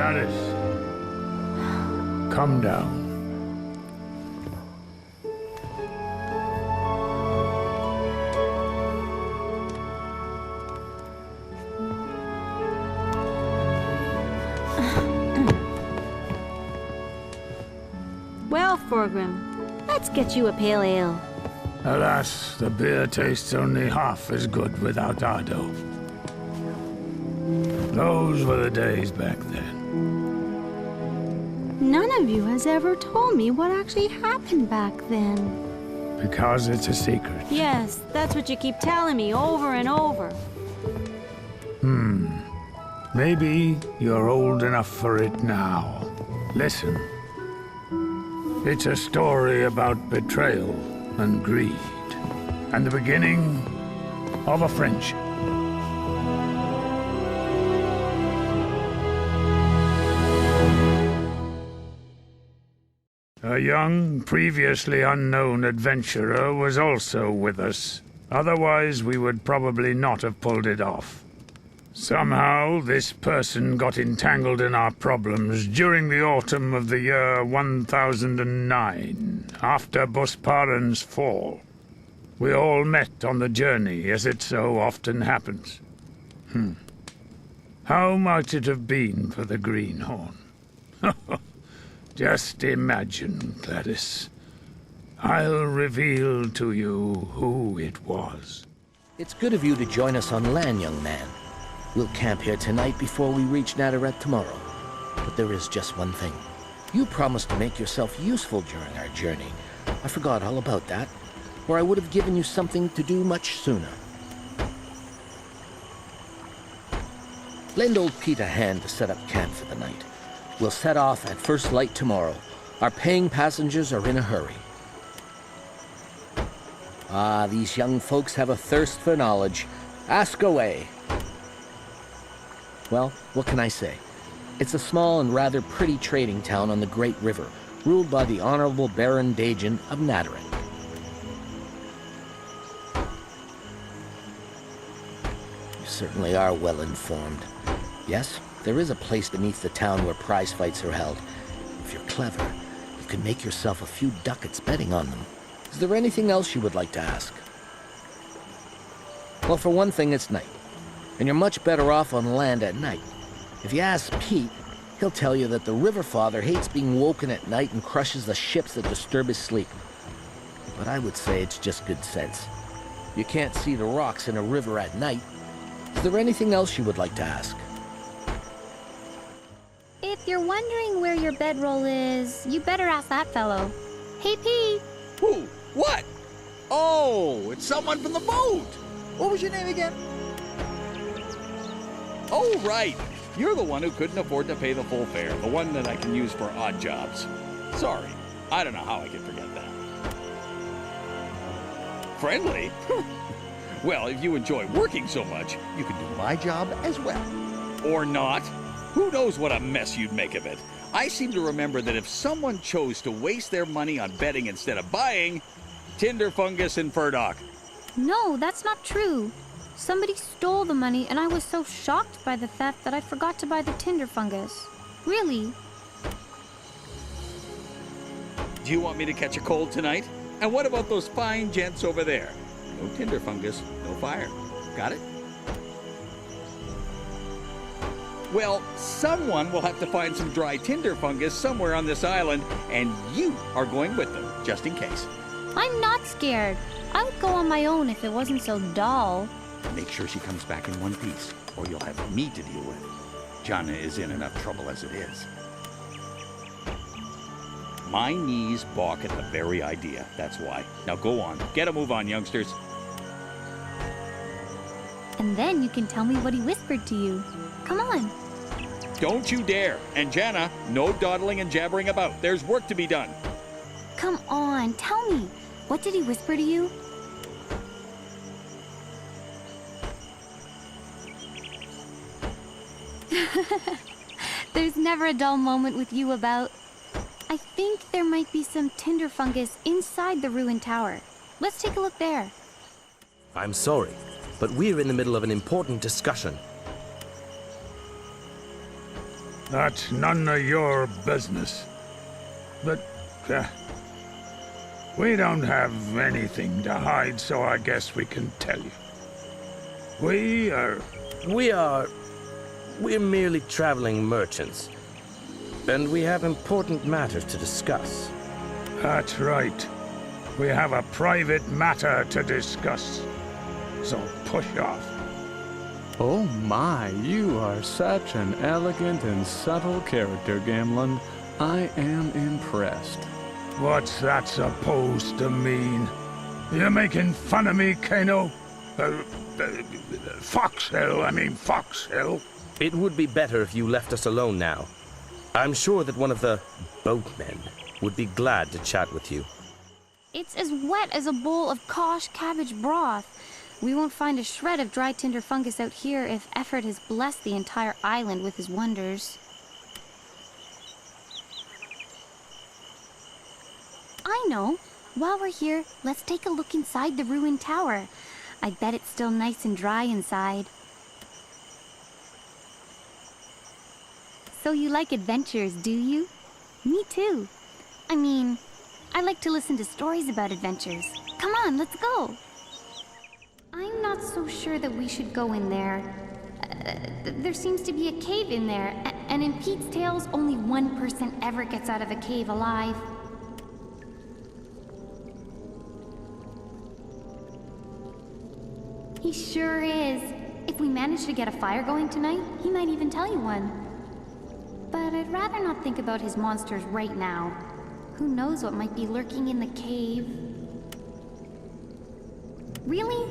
Gladys, come down. Well, Forgrim, let's get you a pale ale. Alas, the beer tastes only half as good without Ardo. Those were the days back then. None of you has ever told me what actually happened back then. Because it's a secret. Yes, that's what you keep telling me over and over. Maybe you're old enough for it now. Listen. It's a story about betrayal and greed, and the beginning of a friendship. A young, previously unknown adventurer was also with us. Otherwise, we would probably not have pulled it off. Somehow, this person got entangled in our problems during the autumn of the year 1009, after Busparen's fall. We all met on the journey, as it so often happens. How might it have been for the Greenhorn? Just imagine, Gladys. I'll reveal to you who it was. It's good of you to join us on land, young man. We'll camp here tonight before we reach Nattara tomorrow. But there is just one thing. You promised to make yourself useful during our journey. I forgot all about that, or I would have given you something to do much sooner. Lend old Pete a hand to set up camp for the night. We'll set off at first light tomorrow. Our paying passengers are in a hurry. Ah, these young folks have a thirst for knowledge. Ask away. Well, what can I say? It's a small and rather pretty trading town on the Great River, ruled by the Honorable Baron Dajan of Nattara. You certainly are well informed. Yes, there is a place beneath the town where prize fights are held. If you're clever, you can make yourself a few ducats betting on them. Is there anything else you would like to ask? Well, for one thing, it's night. And you're much better off on land at night. If you ask Pete, he'll tell you that the River Father hates being woken at night and crushes the ships that disturb his sleep. But I would say it's just good sense. You can't see the rocks in a river at night. Is there anything else you would like to ask? If you're wondering where your bedroll is, you better ask that fellow. Hey, Pete! Who? What? Oh, it's someone from the boat! What was your name again? Oh, right. You're the one who couldn't afford to pay the full fare, the one that I can use for odd jobs. Sorry, I don't know how I could forget that. Friendly? Well, if you enjoy working so much, you can do my job as well. Or not. Who knows what a mess you'd make of it. I seem to remember that if someone chose to waste their money on betting instead of buying, Tinder Fungus and Furdock. No, that's not true. Somebody stole the money, and I was so shocked by the theft that I forgot to buy the tinder fungus. Really? Do you want me to catch a cold tonight? And what about those fine gents over there? No tinder fungus, no fire. Got it? Well, someone will have to find some dry tinder fungus somewhere on this island, and you are going with them, just in case. I'm not scared. I would go on my own if it wasn't so dull. Make sure she comes back in one piece, or you'll have me to deal with. Jana is in enough trouble as it is. My knees balk at the very idea, that's why. Now go on, get a move on, youngsters. And then you can tell me what he whispered to you. Come on. Don't you dare! And Jana, no dawdling and jabbering about. There's work to be done. Come on, tell me. What did he whisper to you? There's never a dull moment with you about. I think there might be some tinder fungus inside the ruined tower. Let's take a look there. I'm sorry, but we're in the middle of an important discussion. That's none of your business. But, we don't have anything to hide, so I guess we can tell you. We're merely traveling merchants. And we have important matters to discuss. That's right. We have a private matter to discuss. So push off. Oh my, you are such an elegant and subtle character, Gamlin. I am impressed. What's that supposed to mean? You're making fun of me, Kano? Foxhill. It would be better if you left us alone now. I'm sure that one of the boatmen would be glad to chat with you. It's as wet as a bowl of kosh cabbage broth. We won't find a shred of dry tinder fungus out here if Effort has blessed the entire island with his wonders. I know. While we're here, let's take a look inside the ruined tower. I bet it's still nice and dry inside. So you like adventures, do you? Me too. I mean, I like to listen to stories about adventures. Come on, let's go. I'm not so sure that we should go in there. There seems to be a cave in there, and in Pete's tales, only one person ever gets out of a cave alive. He sure is. If we manage to get a fire going tonight, he might even tell you one. But I'd rather not think about his monsters right now. Who knows what might be lurking in the cave? Really?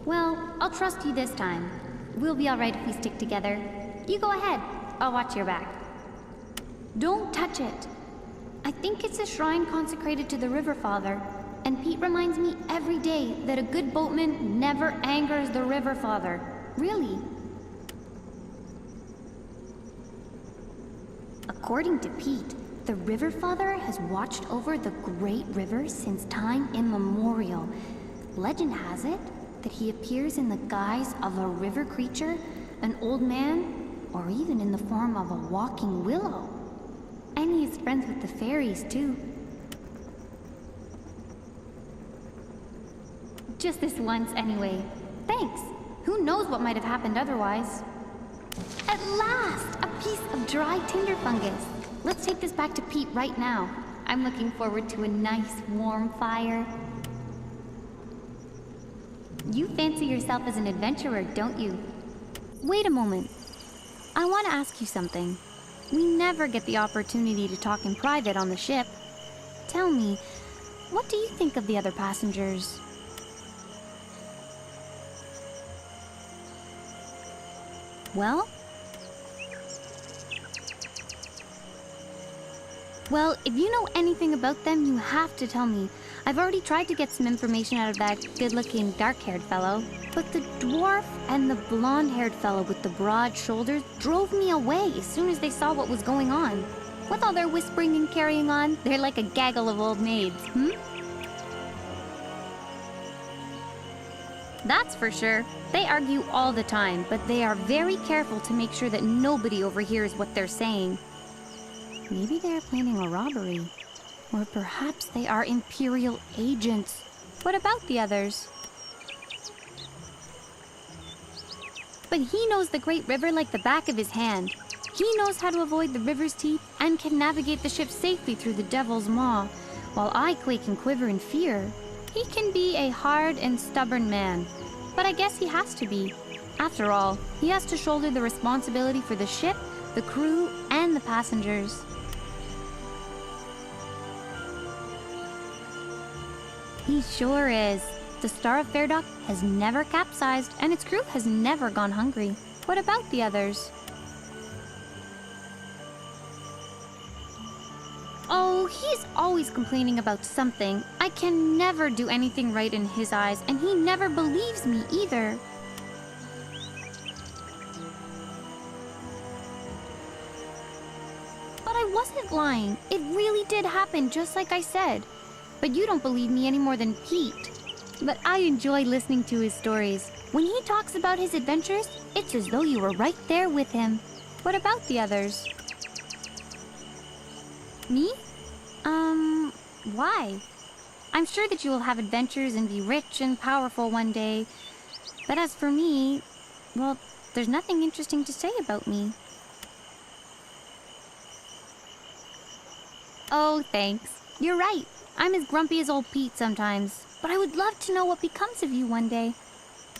Well, I'll trust you this time. We'll be alright if we stick together. You go ahead. I'll watch your back. Don't touch it. I think it's a shrine consecrated to the River Father. And Pete reminds me every day that a good boatman never angers the River Father. Really. According to Pete, the River Father has watched over the great river since time immemorial. Legend has it that he appears in the guise of a river creature, an old man, or even in the form of a walking willow. And he is friends with the fairies, too. Just this once, anyway. Thanks. Who knows what might have happened otherwise? At last! A piece of dry tinder fungus. Let's take this back to Pete right now. I'm looking forward to a nice, warm fire. You fancy yourself as an adventurer, don't you? Wait a moment. I want to ask you something. We never get the opportunity to talk in private on the ship. Tell me, what do you think of the other passengers? Well, if you know anything about them, you have to tell me. I've already tried to get some information out of that good-looking, dark-haired fellow, but the dwarf and the blonde-haired fellow with the broad shoulders drove me away as soon as they saw what was going on. With all their whispering and carrying on, they're like a gaggle of old maids, That's for sure. They argue all the time, but they are very careful to make sure that nobody overhears what they're saying. Maybe they're planning a robbery. Or perhaps they are Imperial agents. What about the others? But he knows the Great River like the back of his hand. He knows how to avoid the river's teeth and can navigate the ship safely through the Devil's Maw. While I quake and quiver in fear, he can be a hard and stubborn man. But I guess he has to be. After all, he has to shoulder the responsibility for the ship, the crew, and the passengers. He sure is. The Star of Fairdock has never capsized, and its crew has never gone hungry. What about the others? Oh, he's always complaining about something. I can never do anything right in his eyes, and he never believes me either. But I wasn't lying. It really did happen, just like I said. But you don't believe me any more than Pete. But I enjoy listening to his stories. When he talks about his adventures, it's as though you were right there with him. What about the others? Me? Why? I'm sure that you will have adventures and be rich and powerful one day. But as for me, well, there's nothing interesting to say about me. Oh, thanks. You're right. I'm as grumpy as old Pete sometimes. But I would love to know what becomes of you one day.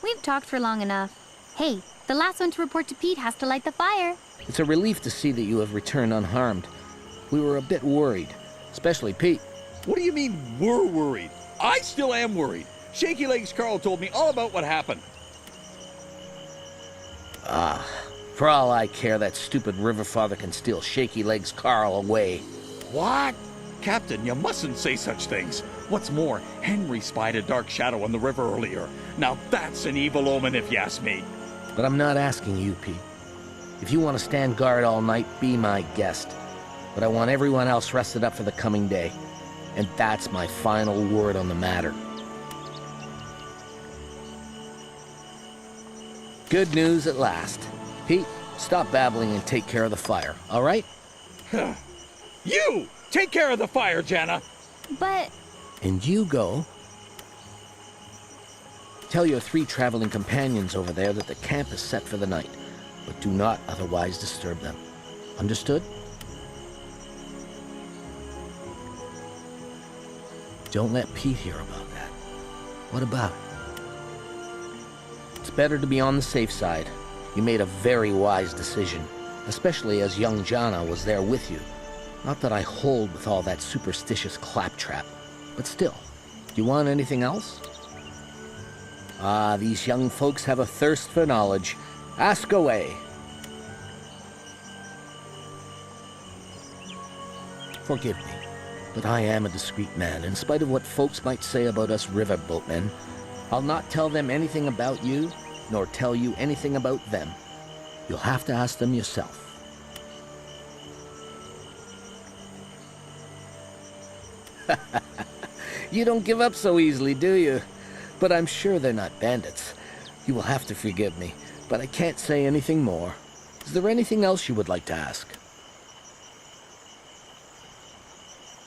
We've talked for long enough. Hey, the last one to report to Pete has to light the fire. It's a relief to see that you have returned unharmed. We were a bit worried, especially Pete. What do you mean, we're worried? I still am worried. Shaky Legs Carl told me all about what happened. For all I care, that stupid river father can steal Shaky Legs Carl away. What? Captain, you mustn't say such things. What's more, Henry spied a dark shadow on the river earlier. Now that's an evil omen if you ask me. But I'm not asking you, Pete. If you want to stand guard all night, be my guest. But I want everyone else rested up for the coming day. And that's my final word on the matter. Good news at last. Pete, stop babbling and take care of the fire, all right? You! Take care of the fire, Jana! But... And you go. Tell your 3 traveling companions over there that the camp is set for the night, but do not otherwise disturb them. Understood? Don't let Pete hear about that. What about it? It's better to be on the safe side. You made a very wise decision, especially as young Jana was there with you. Not that I hold with all that superstitious claptrap, but still. Do you want anything else? Ah, these young folks have a thirst for knowledge. Ask away. Forgive me, but I am a discreet man, in spite of what folks might say about us riverboatmen. I'll not tell them anything about you, nor tell you anything about them. You'll have to ask them yourself. You don't give up so easily, do you? But I'm sure they're not bandits. You will have to forgive me, but I can't say anything more. Is there anything else you would like to ask?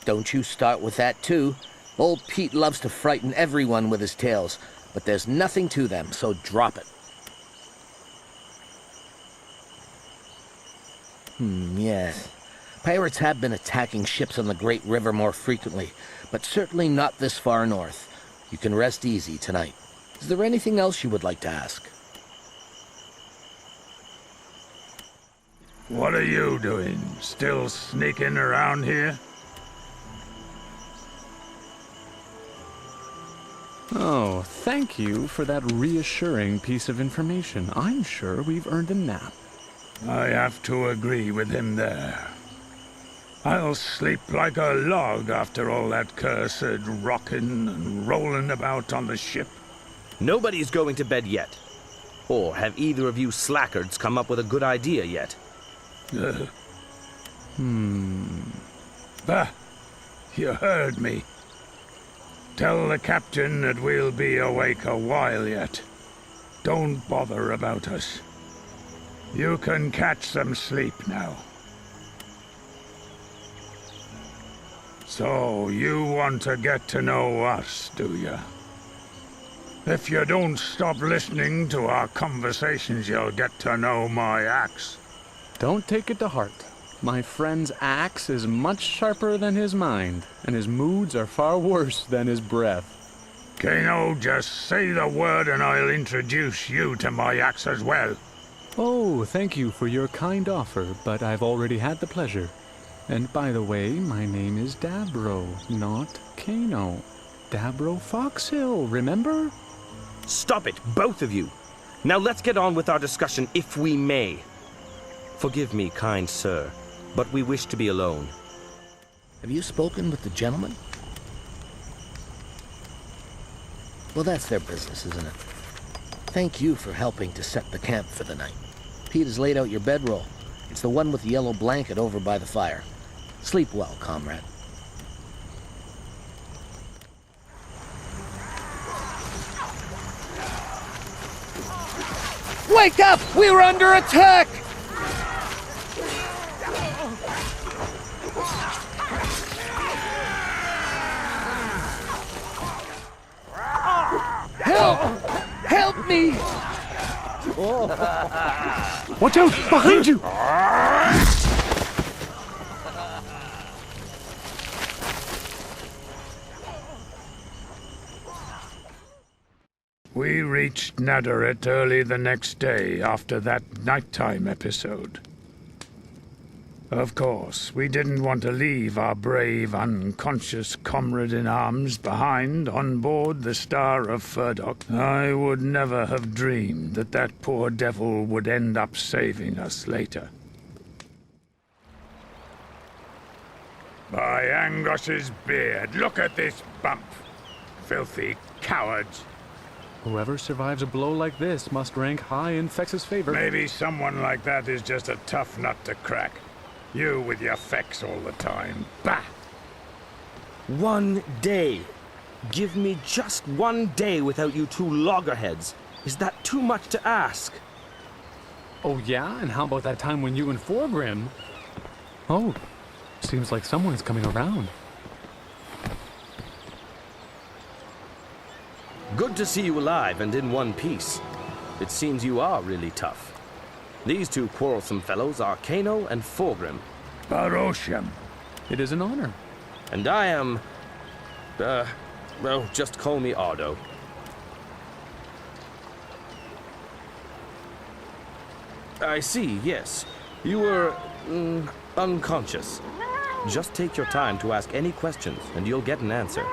Don't you start with that, too. Old Pete loves to frighten everyone with his tales, but there's nothing to them, so drop it. Yes. Pirates have been attacking ships on the Great River more frequently, but certainly not this far north. You can rest easy tonight. Is there anything else you would like to ask? What are you doing? Still sneaking around here? Oh, thank you for that reassuring piece of information. I'm sure we've earned a nap. I have to agree with him there. I'll sleep like a log after all that cursed rocking and rolling about on the ship. Nobody's going to bed yet. Or have either of you slackards come up with a good idea yet? Bah, you heard me. Tell the captain that we'll be awake a while yet. Don't bother about us. You can catch some sleep now. So, you want to get to know us, do you? If you don't stop listening to our conversations, you'll get to know my axe. Don't take it to heart. My friend's axe is much sharper than his mind, and his moods are far worse than his breath. Kano, just say the word and I'll introduce you to my axe as well. Oh, thank you for your kind offer, but I've already had the pleasure. And by the way, my name is Dabro, not Kano. Dabro Foxhill, remember? Stop it, both of you. Now let's get on with our discussion, if we may. Forgive me, kind sir, but we wish to be alone. Have you spoken with the gentleman? Well, that's their business, isn't it? Thank you for helping to set the camp for the night. Pete has laid out your bedroll. It's the one with the yellow blanket over by the fire. Sleep well, comrade. Wake up! We're under attack! Help me! Watch out! Behind you! We reached Nattara early the next day after that nighttime episode. Of course, we didn't want to leave our brave, unconscious comrade-in-arms behind on board the Star of Furdock. I would never have dreamed that that poor devil would end up saving us later. By Angos's beard, look at this bump! Filthy cowards! Whoever survives a blow like this must rank high in Fex's favor. Maybe someone like that is just a tough nut to crack. You with your Fex all the time. Bah! 1 day. Give me just 1 day without you two loggerheads. Is that too much to ask? Oh yeah? And how about that time when you and Forgrim... Oh, seems like someone is coming around. Good to see you alive and in one piece. It seems you are really tough. These two quarrelsome fellows are Kano and Forgrim. Barosham. It is an honor. And I am... well, just call me Ardo. I see, yes. You were... unconscious. Just take your time to ask any questions, and you'll get an answer.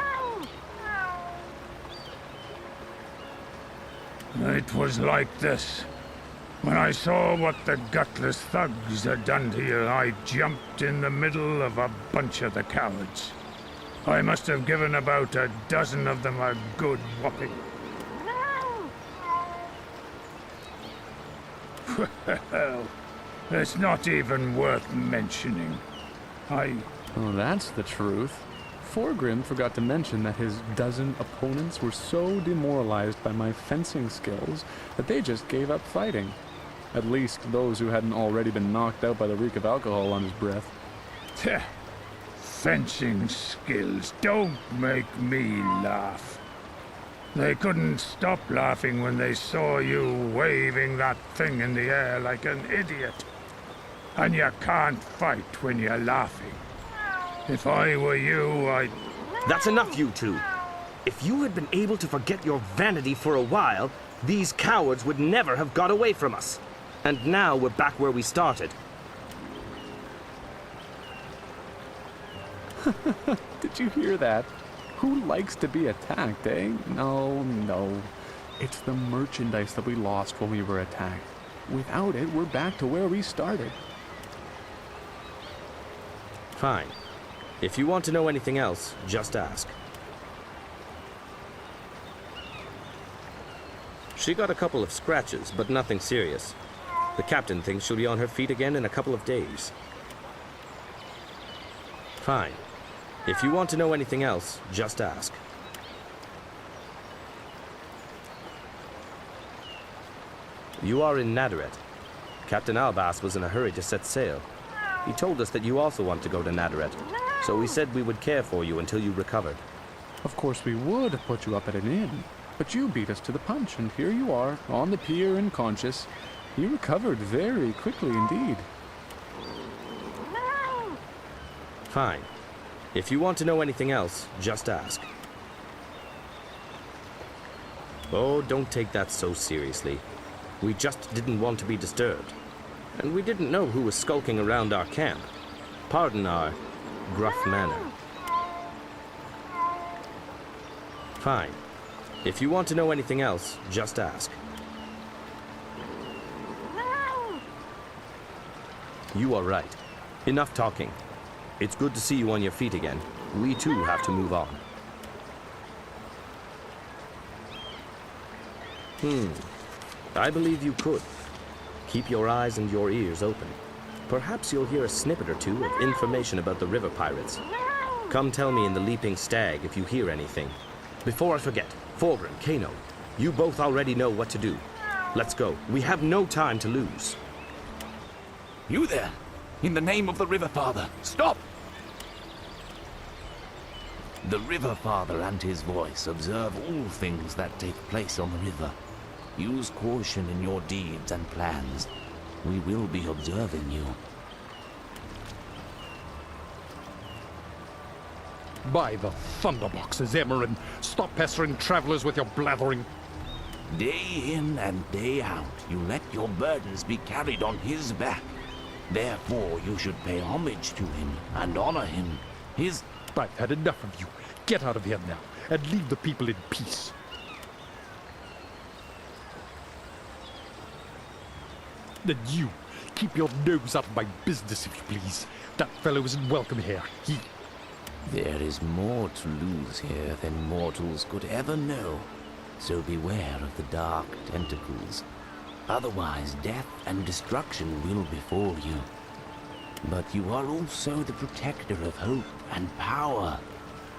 It was like this. When I saw what the gutless thugs had done to you, I jumped in the middle of a bunch of the cowards. I must have given about a dozen of them a good whopping. Well, it's not even worth mentioning. Oh, that's the truth. Forgrim forgot to mention that his dozen opponents were so demoralized by my fencing skills that they just gave up fighting. At least those who hadn't already been knocked out by the reek of alcohol on his breath. Fencing skills don't make me laugh. They couldn't stop laughing when they saw you waving that thing in the air like an idiot. And you can't fight when you're laughing. If I were you, I'd... That's enough, you two. If you had been able to forget your vanity for a while, these cowards would never have got away from us. And now we're back where we started. Did you hear that? Who likes to be attacked, eh? No. It's the merchandise that we lost when we were attacked. Without it, we're back to where we started. Fine. If you want to know anything else, just ask. She got a couple of scratches, but nothing serious. The captain thinks she'll be on her feet again in a couple of days. Fine. If you want to know anything else, just ask. You are in Nattara. Captain Albas was in a hurry to set sail. He told us that you also want to go to Nattara, so we said we would care for you until you recovered. Of course we would have put you up at an inn, but you beat us to the punch, and here you are, on the pier and conscious. You recovered very quickly indeed. Fine. If you want to know anything else, just ask. Oh, don't take that so seriously. We just didn't want to be disturbed. And we didn't know who was skulking around our camp. Pardon our gruff manner. Fine. If you want to know anything else, just ask. You are right. Enough talking. It's good to see you on your feet again. We too have to move on. I believe you could. Keep your eyes and your ears open. Perhaps you'll hear a snippet or two of information about the river pirates. Come tell me in the Leaping Stag if you hear anything. Before I forget, Forgrim, Kano, you both already know what to do. Let's go. We have no time to lose. You there! In the name of the River Father, stop! The River Father and his voice observe all things that take place on the river. Use caution in your deeds and plans. We will be observing you. By the thunderboxes, Emerin, stop pestering travelers with your blathering. Day in and day out, you let your burdens be carried on his back. Therefore, you should pay homage to him and honor him. I've had enough of you. Get out of here now, and leave the people in peace. Then you, keep your nose out of my business, if you please. That fellow isn't welcome here. There is more to lose here than mortals could ever know. So beware of the dark tentacles. Otherwise, death and destruction will befall you. But you are also the protector of hope and power.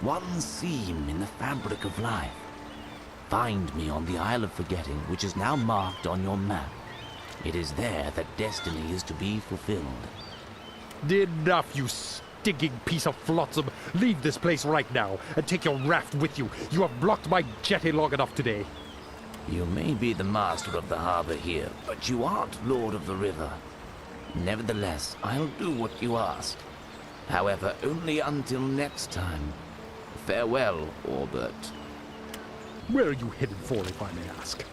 One seam in the fabric of life. Find me on the Isle of Forgetting, which is now marked on your map. It is there that destiny is to be fulfilled. Enough, you stinking piece of flotsam. Leave this place right now, and take your raft with you. You have blocked my jetty long enough today. You may be the master of the harbor here, but you aren't lord of the river. Nevertheless, I'll do what you ask. However, only until next time. Farewell, Orbert. Where are you headed for, if I may ask?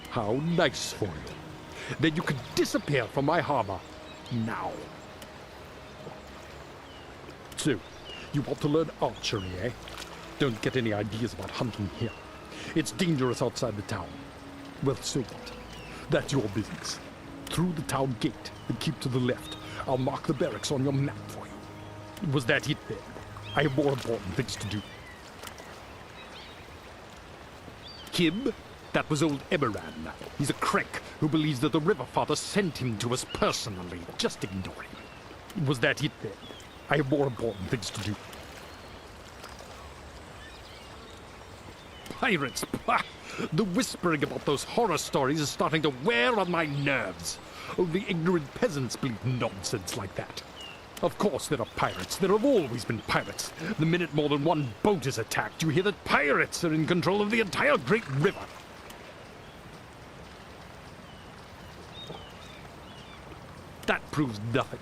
How nice for you. Then you can disappear from my harbor. Now. So, you want to learn archery, eh? Don't get any ideas about hunting here. It's dangerous outside the town. Well, so what? That's your business. Through the town gate and keep to the left. I'll mark the barracks on your map for you. Was that it then? I have more important things to do. Him? That was old Eberran. He's a crank who believes that the River Father sent him to us personally. Just ignore him. Was that it then? I have more important things to do. Pirates! Bah! The whispering about those horror stories is starting to wear on my nerves. Only ignorant peasants believe nonsense like that. Of course there are pirates. There have always been pirates. The minute more than one boat is attacked, you hear that pirates are in control of the entire Great River. That proves nothing.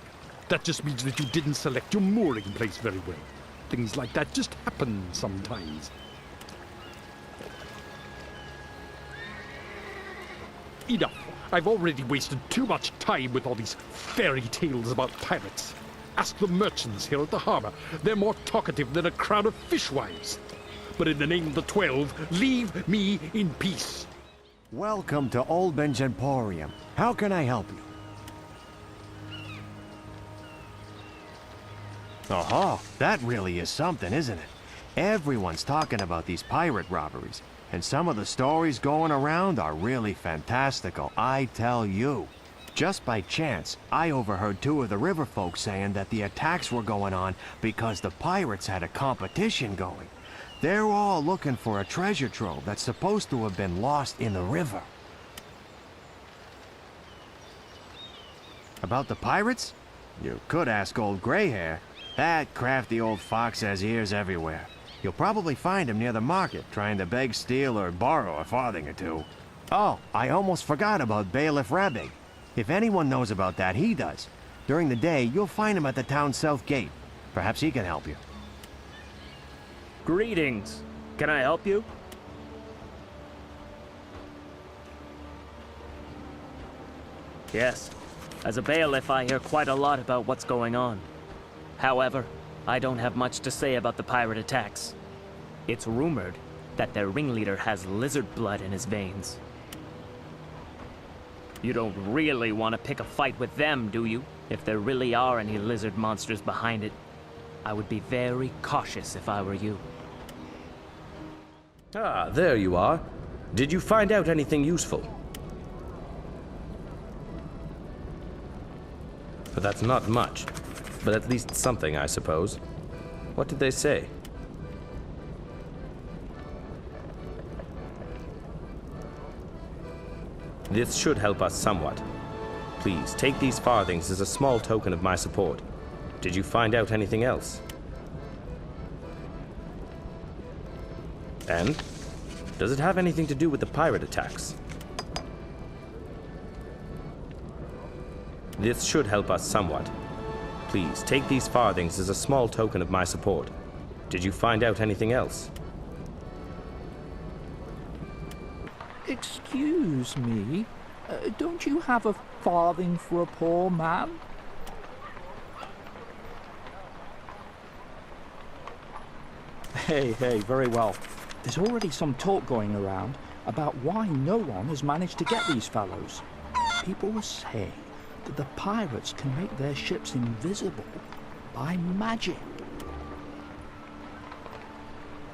That just means that you didn't select your mooring place very well. Things like that just happen sometimes. Enough. I've already wasted too much time with all these fairy tales about pirates. Ask the merchants here at the harbor. They're more talkative than a crowd of fishwives. But in the name of the 12, leave me in peace. Welcome to Old Ben's Emporium. How can I help you? Oh, that really is something, isn't it? Everyone's talking about these pirate robberies, and some of the stories going around are really fantastical, I tell you. Just by chance, I overheard two of the river folk saying that the attacks were going on because the pirates had a competition going. They're all looking for a treasure trove that's supposed to have been lost in the river. About the pirates? You could ask old Greyhair. That crafty old fox has ears everywhere. You'll probably find him near the market, trying to beg, steal, or borrow a farthing or two. Oh, I almost forgot about Bailiff Rabbig. If anyone knows about that, he does. During the day, you'll find him at the town's south gate. Perhaps he can help you. Greetings. Can I help you? Yes. As a bailiff, I hear quite a lot about what's going on. However, I don't have much to say about the pirate attacks. It's rumored that their ringleader has lizard blood in his veins. You don't really want to pick a fight with them, do you? If there really are any lizard monsters behind it, I would be very cautious if I were you. Ah, there you are. Did you find out anything useful? But that's not much. But at least something, I suppose. What did they say? This should help us somewhat. Please, take these farthings as a small token of my support. Did you find out anything else? And? Does it have anything to do with the pirate attacks? This should help us somewhat. Please, take these farthings as a small token of my support. Did you find out anything else? Excuse me, don't you have a farthing for a poor man? Hey, very well. There's already some talk going around about why no one has managed to get these fellows. People were saying that the pirates can make their ships invisible by magic.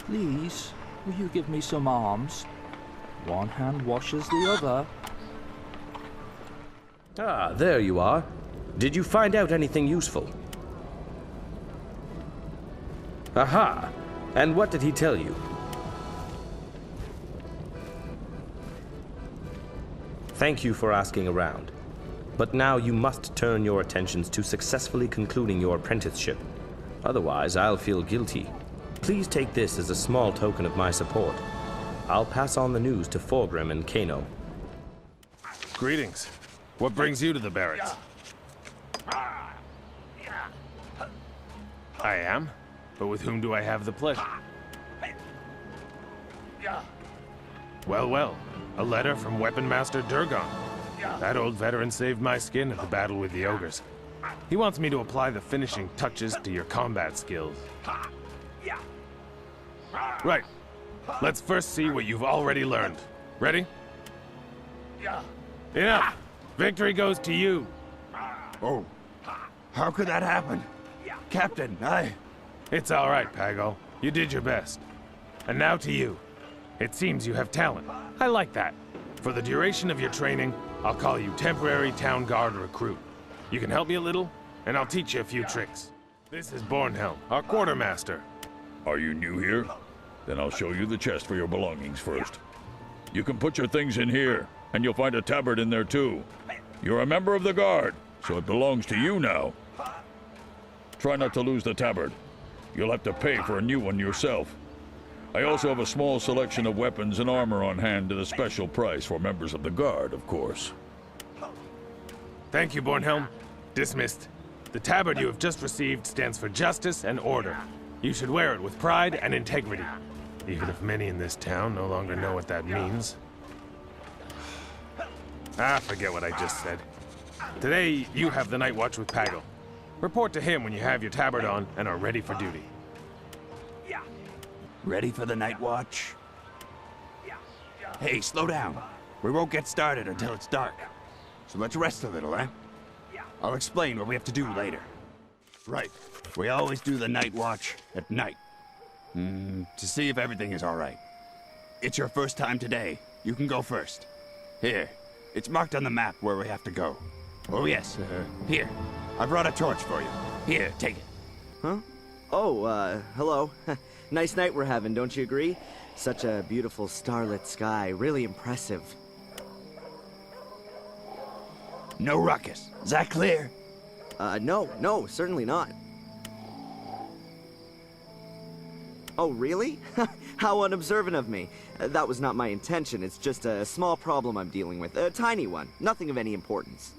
Please, will you give me some arms? One hand washes the other. Ah, there you are. Did you find out anything useful? Aha! And what did he tell you? Thank you for asking around. But now you must turn your attentions to successfully concluding your apprenticeship. Otherwise, I'll feel guilty. Please take this as a small token of my support. I'll pass on the news to Forgrim and Kano. Greetings. What brings you to the barracks? I am, but with whom do I have the pleasure? Well, a letter from Weapon Master Durgon. That old veteran saved my skin at the battle with the ogres. He wants me to apply the finishing touches to your combat skills. Right. Let's first see what you've already learned. Ready? Enough! Victory goes to you! Oh, how could that happen? Captain, It's all right, Pago. You did your best. And now to you. It seems you have talent. I like that. For the duration of your training, I'll call you temporary town guard recruit. You can help me a little, and I'll teach you a few tricks. This is Bornhelm, our quartermaster. Are you new here? Then I'll show you the chest for your belongings first. You can put your things in here, and you'll find a tabard in there too. You're a member of the guard, so it belongs to you now. Try not to lose the tabard. You'll have to pay for a new one yourself. I also have a small selection of weapons and armor on hand at a special price for members of the guard, of course. Thank you, Bornhelm. Dismissed. The tabard you have just received stands for justice and order. You should wear it with pride and integrity, even if many in this town no longer know what that means. Forget what I just said. Today, you have the night watch with Pago. Report to him when you have your tabard on and are ready for duty. ready for the night watch? Hey, slow down. We won't get started until it's dark. So let's rest a little, eh? I'll explain what we have to do later. Right. We always do the night watch at night. To see if everything is all right. It's your first time today. You can go first. Here. It's marked on the map where we have to go. Oh, yes. Here. I brought a torch for you. Here, take it. Huh? Oh, hello. Nice night we're having, don't you agree? Such a beautiful starlit sky. Really impressive. No ruckus. Is that clear? No, certainly not. Oh, really? How unobservant of me. That was not my intention. It's just a small problem I'm dealing with. A tiny one. Nothing of any importance.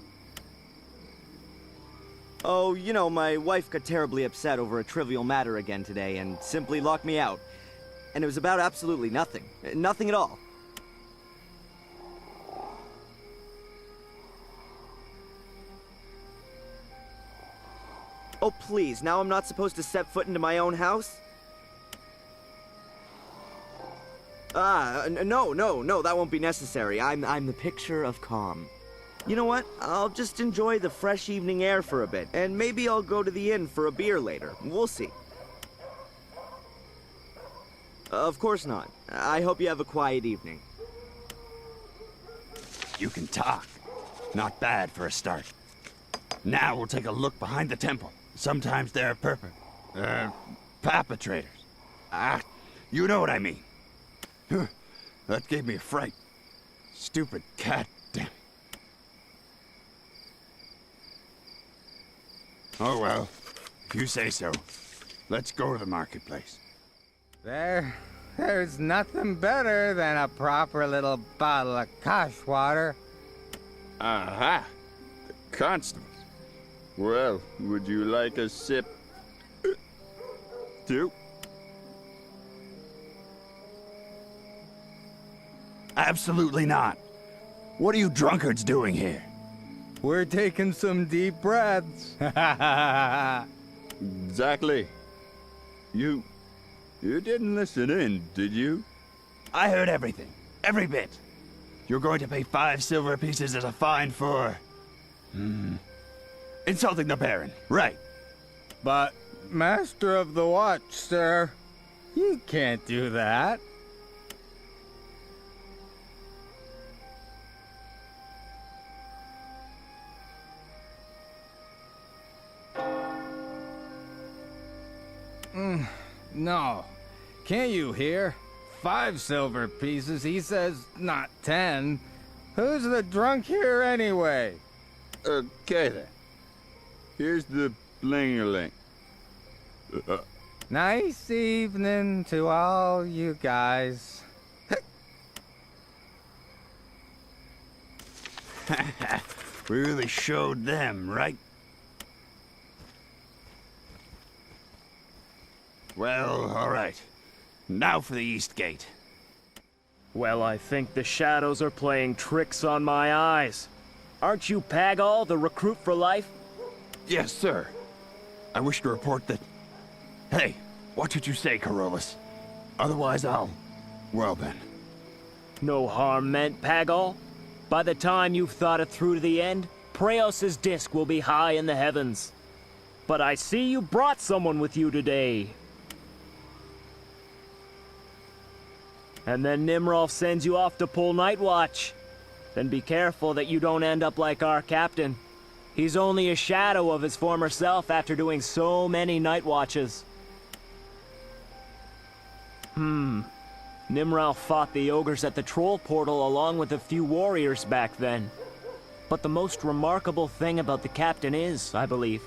Oh, you know, my wife got terribly upset over a trivial matter again today and simply locked me out. And it was about absolutely nothing. Nothing at all. Oh, please, now I'm not supposed to step foot into my own house? No, that won't be necessary. I'm the picture of calm. You know what? I'll just enjoy the fresh evening air for a bit, and maybe I'll go to the inn for a beer later. We'll see. Of course not. I hope you have a quiet evening. You can talk. Not bad for a start. Now we'll take a look behind the temple. Sometimes there are perpetrators. You know what I mean. That gave me a fright. Stupid cat, damn it. Oh well, if you say so. Let's go to the marketplace. There. there's nothing better than a proper little bottle of kosh water. Aha! The constables. Well, would you like a sip? Too? Absolutely not. What are you drunkards doing here? We're taking some deep breaths. Exactly. You didn't listen in, did you? I heard everything. Every bit. You're going to pay 5 silver pieces as a fine for... insulting the Baron. Right. But, Master of the Watch, sir, you can't do that. No. Can't you hear? 5 silver pieces, he says, not 10. Who's the drunk here anyway? Okay then. Here's the bling-a-ling. Nice evening to all you guys. We really showed them, right? Well, all right. Now for the East Gate. Well, I think the shadows are playing tricks on my eyes. Aren't you Pagal, the recruit for life? Yes, sir. I wish to report that... Hey, watch what you say, Carolus. Otherwise I'll... Well then. No harm meant, Pagal. By the time you've thought it through to the end, Preos's disc will be high in the heavens. But I see you brought someone with you today. And then Nimrod sends you off to pull night watch. Then be careful that you don't end up like our captain. He's only a shadow of his former self after doing so many night watches. Nimrod fought the ogres at the troll portal along with a few warriors back then. But the most remarkable thing about the captain is, I believe,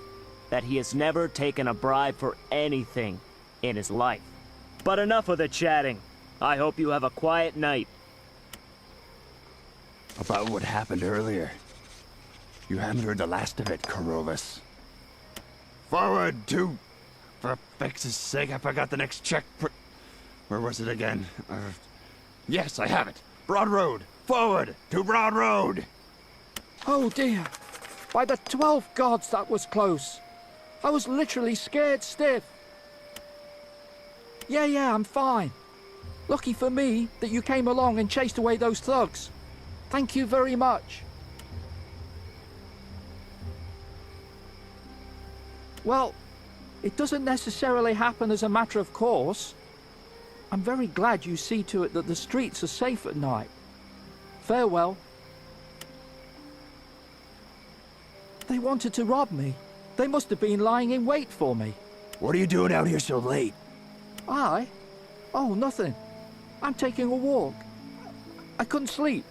that he has never taken a bribe for anything in his life. But enough of the chatting. I hope you have a quiet night. About what happened earlier. You haven't heard the last of it, Carolus. Forward, two! For Fex's sake, I forgot the next check. Where was it again? Yes, I have it. Broad Road. Forward to Broad Road. Oh dear. By the 12 gods, that was close. I was literally scared stiff. Yeah, I'm fine. Lucky for me that you came along and chased away those thugs. Thank you very much. Well, it doesn't necessarily happen as a matter of course. I'm very glad you see to it that the streets are safe at night. Farewell. They wanted to rob me. They must have been lying in wait for me. What are you doing out here so late? I? Oh, nothing. I'm taking a walk. I couldn't sleep.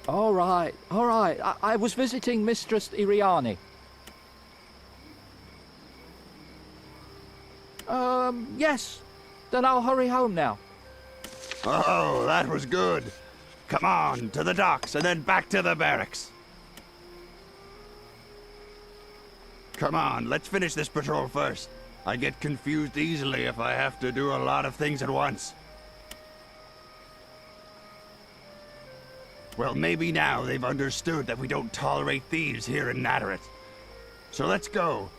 All right. I was visiting Mistress Iriani. Yes. Then I'll hurry home now. Oh, that was good. Come on, to the docks and then back to the barracks. Come on, let's finish this patrol first. I get confused easily if I have to do a lot of things at once. Well, maybe now they've understood that we don't tolerate thieves here in Nattara. So let's go.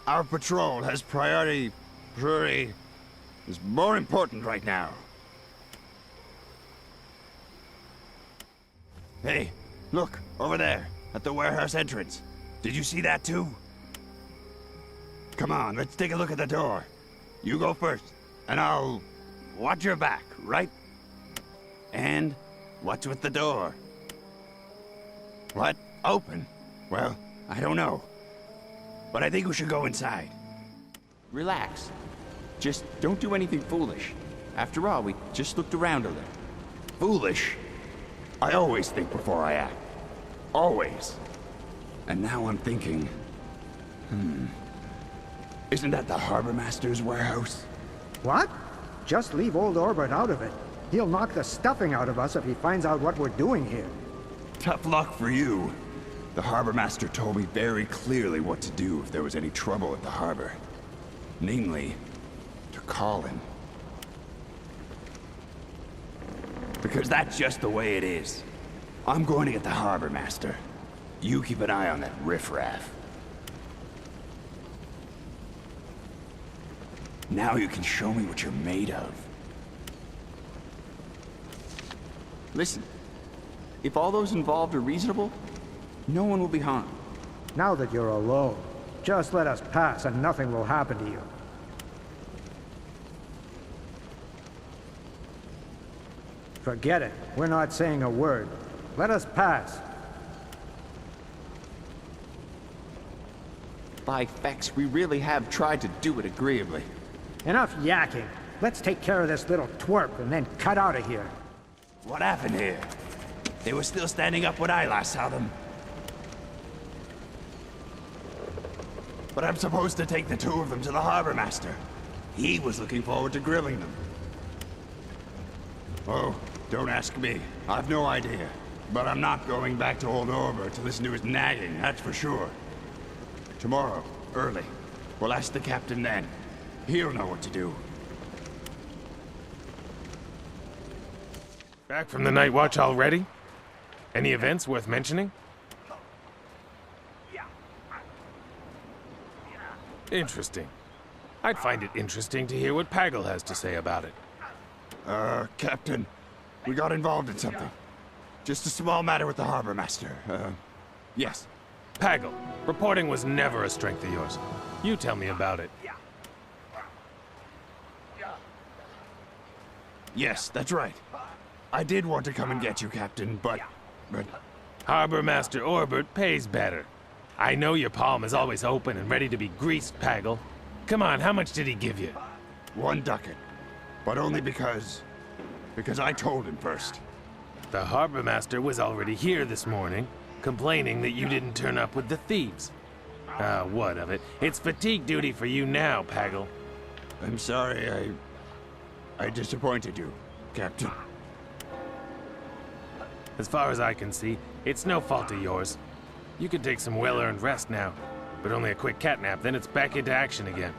Our patrol has priority is more important right now. Hey, look, over there, at the warehouse entrance. Did you see that too? Come on, let's take a look at the door. You go first, and I'll watch your back, right? And what's with the door? What? Open? Well, I don't know. But I think we should go inside. Relax. Just don't do anything foolish. After all, we just looked around a little. Foolish? I always think before I act. Always. And now I'm thinking... Isn't that the harbor master's warehouse? What? Just leave old Orbit out of it. He'll knock the stuffing out of us if he finds out what we're doing here. Tough luck for you. The harbor master told me very clearly what to do if there was any trouble at the harbor. Namely, to call him. Because that's just the way it is. I'm going to get the harbor master. You keep an eye on that riffraff. Now you can show me what you're made of. Listen, if all those involved are reasonable, no one will be harmed. Now that you're alone, just let us pass and nothing will happen to you. Forget it. We're not saying a word. Let us pass. By fex, we really have tried to do it agreeably. Enough yakking. Let's take care of this little twerp and then cut out of here. What happened here? They were still standing up when I last saw them. But I'm supposed to take the two of them to the harbor master. He was looking forward to grilling them. Oh, don't ask me. I've no idea. But I'm not going back to old Orbit to listen to his nagging, that's for sure. Tomorrow, early, we'll ask the captain then. He'll know what to do. Back from the night watch already? Any events worth mentioning? Interesting. I'd find it interesting to hear what Pagel has to say about it. Captain, we got involved in something. Just a small matter with the harbor master. Yes. Pagel, reporting was never a strength of yours. You tell me about it. Yes, that's right. I did want to come and get you, Captain, but... Harbor Master Orbit pays better. I know your palm is always open and ready to be greased, Pagel. Come on, how much did he give you? 1 ducat. But only because I told him first. The Harbor Master was already here this morning, complaining that you didn't turn up with the thieves. What of it? It's fatigue duty for you now, Pagel. I'm sorry, I disappointed you, Captain. As far as I can see, it's no fault of yours. You can take some well-earned rest now, but only a quick catnap, then it's back into action again.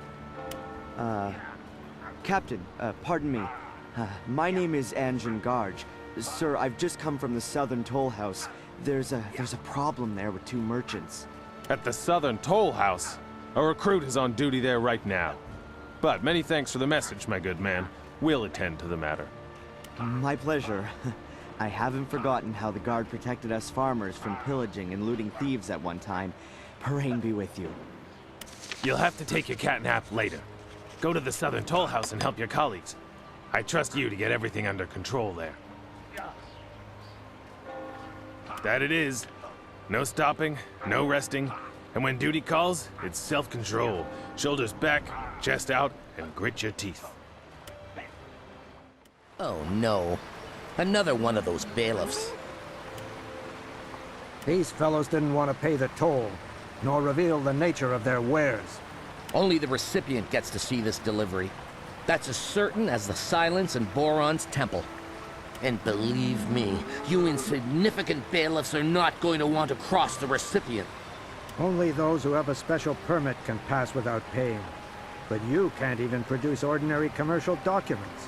Captain, pardon me. My name is Anjan Garge. Sir, I've just come from the Southern Toll House. There's a problem there with 2 merchants. At the Southern Toll House? A recruit is on duty there right now. But many thanks for the message, my good man. We'll attend to the matter. My pleasure. I haven't forgotten how the guard protected us farmers from pillaging and looting thieves at one time. Parain be with you. You'll have to take your catnap later. Go to the Southern Toll House and help your colleagues. I trust you to get everything under control there. That it is. No stopping, no resting, and when duty calls, it's self-control. Shoulders back, chest out, and grit your teeth. Oh no. Another one of those bailiffs. These fellows didn't want to pay the toll, nor reveal the nature of their wares. Only the recipient gets to see this delivery. That's as certain as the silence in Boron's temple. And believe me, you insignificant bailiffs are not going to want to cross the recipient. Only those who have a special permit can pass without paying. But you can't even produce ordinary commercial documents.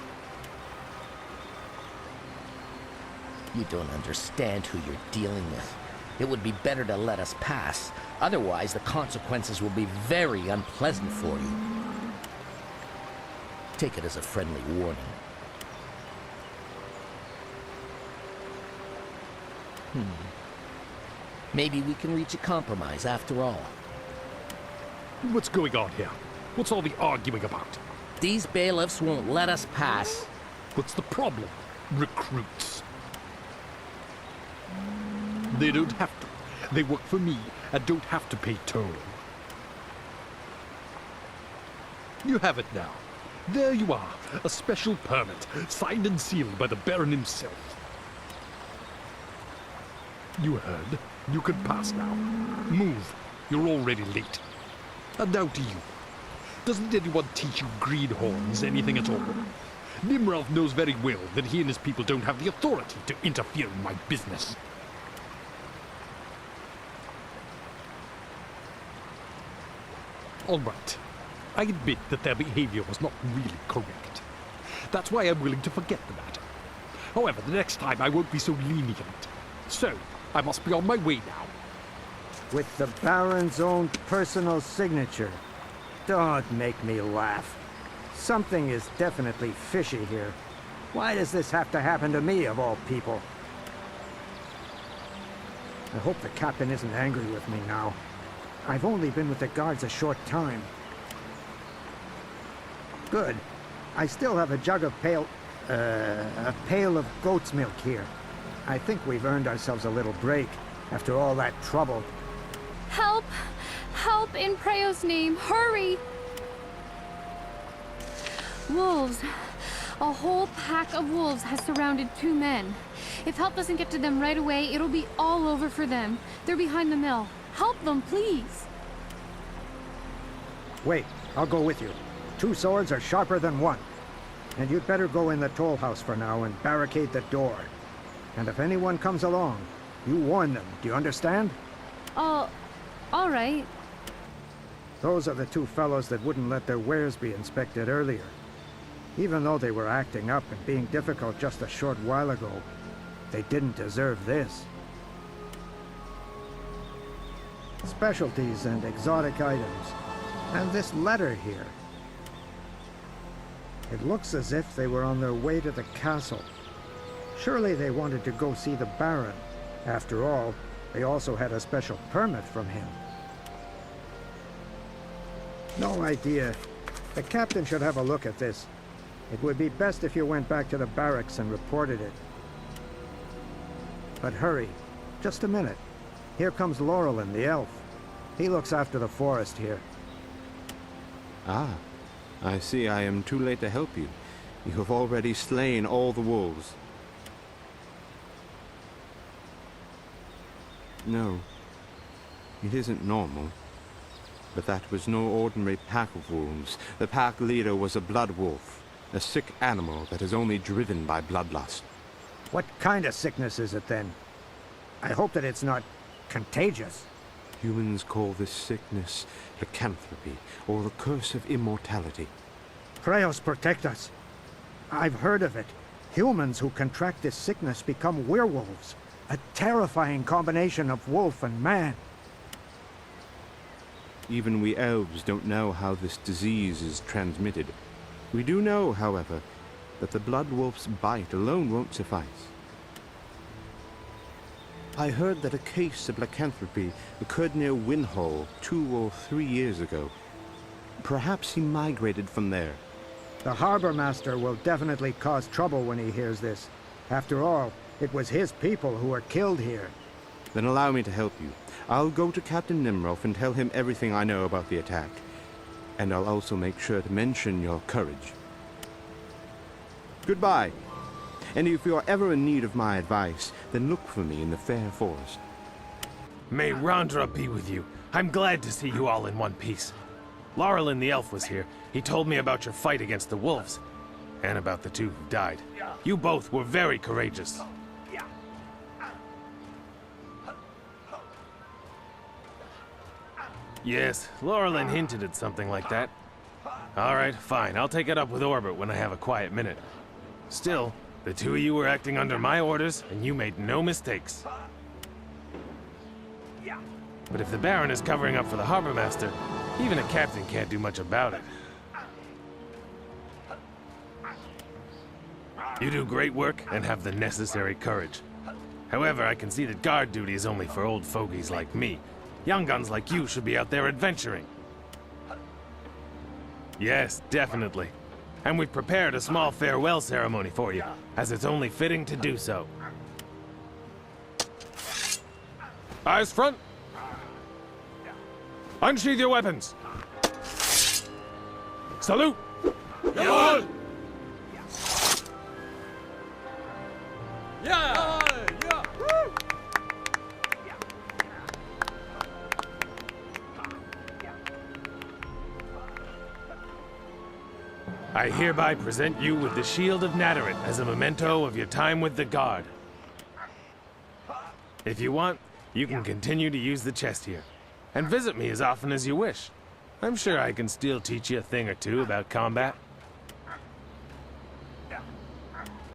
You don't understand who you're dealing with. It would be better to let us pass. Otherwise, the consequences will be very unpleasant for you. Take it as a friendly warning. Maybe we can reach a compromise after all. What's going on here? What's all the arguing about? These bailiffs won't let us pass. What's the problem? Recruits. They don't have to. They work for me and don't have to pay toll. You have it now. There you are. A special permit, signed and sealed by the Baron himself. You heard. You can pass now. Move. You're already late. And now to you. Doesn't anyone teach you greenhorns anything at all? Nimrod knows very well that he and his people don't have the authority to interfere in my business. All right. I admit that their behavior was not really correct. That's why I'm willing to forget the matter. However, the next time I won't be so lenient. So, I must be on my way now. With the Baron's own personal signature. Don't make me laugh. Something is definitely fishy here. Why does this have to happen to me, of all people? I hope the captain isn't angry with me now. I've only been with the guards a short time. Good. I still have a jug of a pail of goat's milk here. I think we've earned ourselves a little break after all that trouble. Help! Help in Preo's name! Hurry! Wolves. A whole pack of wolves has surrounded 2 men. If help doesn't get to them right away, it'll be all over for them. They're behind the mill. Help them, please! Wait, I'll go with you. 2 swords are sharper than 1. And you'd better go in the toll house for now and barricade the door. And if anyone comes along, you warn them. Do you understand? All right. Those are the 2 fellows that wouldn't let their wares be inspected earlier. Even though they were acting up and being difficult just a short while ago, they didn't deserve this. Specialties and exotic items. And this letter here. It looks as if they were on their way to the castle. Surely they wanted to go see the Baron. After all, they also had a special permit from him. No idea. The captain should have a look at this. It would be best if you went back to the barracks and reported it. But hurry. Just a minute. Here comes Laurelin, the elf. He looks after the forest here. Ah, I see I am too late to help you. You have already slain all the wolves. No, it isn't normal. But that was no ordinary pack of wolves. The pack leader was a blood wolf, a sick animal that is only driven by bloodlust. What kind of sickness is it then? I hope that it's not contagious. Humans call this sickness lycanthropy, or the curse of immortality. Preos protect us. I've heard of it. Humans who contract this sickness become werewolves. A terrifying combination of wolf and man. Even we elves don't know how this disease is transmitted. We do know, however, that the blood wolf's bite alone won't suffice. I heard that a case of lycanthropy occurred near Winhall 2 or 3 years ago. Perhaps he migrated from there. The harbor master will definitely cause trouble when he hears this. After all, it was his people who were killed here. Then allow me to help you. I'll go to Captain Nimroth and tell him everything I know about the attack. And I'll also make sure to mention your courage. Goodbye. And if you are ever in need of my advice, then look for me in the fair forest. May Rondra be with you. I'm glad to see you all in one piece. Laurelin the elf was here. He told me about your fight against the wolves. And about the 2 who died. You both were very courageous. Yes, Laurelin hinted at something like that. All right, fine. I'll take it up with Orbit when I have a quiet minute. Still, the 2 of you were acting under my orders, and you made no mistakes. But if the Baron is covering up for the Harbor Master, even a captain can't do much about it. You do great work and have the necessary courage. However, I can see that guard duty is only for old fogies like me. Young guns like you should be out there adventuring. Yes, definitely. And we've prepared a small farewell ceremony for you, as it's only fitting to do so. Eyes front! Unsheath your weapons! Salute! Yeah! I hereby present you with the Shield of Nattara as a memento of your time with the Guard. If you want, you can continue to use the chest here, and visit me as often as you wish. I'm sure I can still teach you a thing or two about combat.